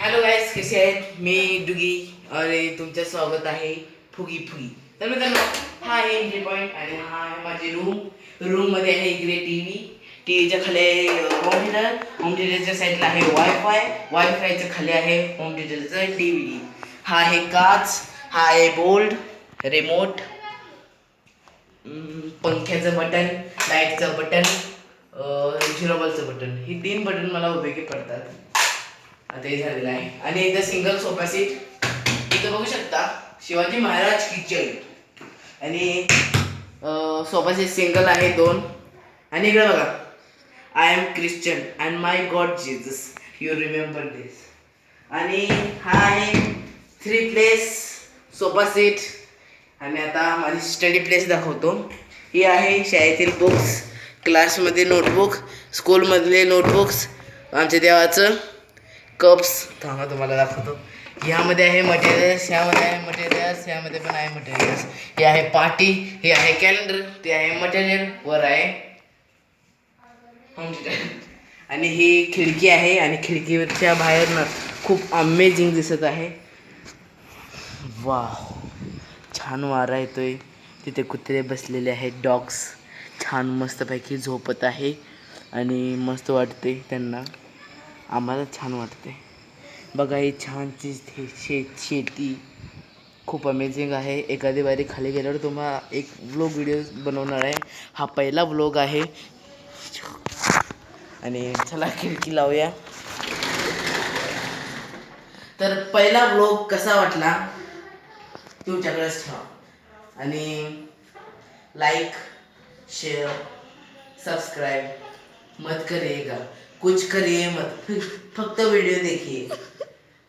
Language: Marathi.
हॅलो गाईस, कसे आहेत? मी डुगी आणि तुमचं स्वागत आहे फुगी फुगी. तर मित्रांनो, हा आहे एंट्री पॉईंट आणि हा आहे माझी रूम मध्ये आहे इकडे टीव्हीच्या खाली आहे होम थिएटरच्या साईडला आहे वायफायच्या खाली आहे होम थिएटरचं DVD. हा आहे काच, हा आहे बोल्ड रिमोट, पंख्याचं बटन, लाईटचं बटन, झिरोबलचं बटन. ही 3 बटन मला उपयोगी पडतात. आता हे झालेलं आहे आणि इथं सिंगल सोफा सीट इथं बघू शकता. शिवाजी महाराज किचन आणि सोफा सीट सिंगल आहे 2. आणि इकडे बघा, I am Christian and my God Jesus you remember this. आणि हा आहे 3 प्लेस सोफा सीट. आणि आता माझी स्टडी प्लेस दाखवतो. ही आहे शाळेतील बुक्स, क्लासमध्ये नोटबुक, स्कूलमधले नोटबुक्स, आमच्या देवाचं कप्स. थांबा तुम्हाला दाखवतो. ह्यामध्ये आहे मटेरियल्स, ह्यामध्ये आहे मटेरियल्स, ह्यामध्ये पण आहे मटेरियल्स. हे आहे पाटी, हे आहे कॅलेंडर, ते आहे मटेरियल, वर आहे आणि ही खिडकी आहे आणि खिडकीवरच्या बाहेर ना खूप अमेझिंग दिसत आहे. वाव, छान वारा येतोय. तिथे कुत्रे बसलेले आहेत, डॉग्स छान मस्तपैकी झोपत आहे आणि मस्त वाटते त्यांना. आम्हाला छान वाटते. बघा ही छानची शेती खूप अमेझिंग आहे. एखादी बारी खाली गेल्यावर तुम्हाला एक व्हिडिओ बनवणार आहे. हा पहिला व्लॉग आहे. आणि चला खिडकी लावूया. तर पहिला व्लॉग कसा वाटला तुमच्याकडेच ठेवा आणि लाईक शेअर सब्सक्राइब मत करिएगा, कुछ करिए मत, फक्त व्हिडिओ देखिए.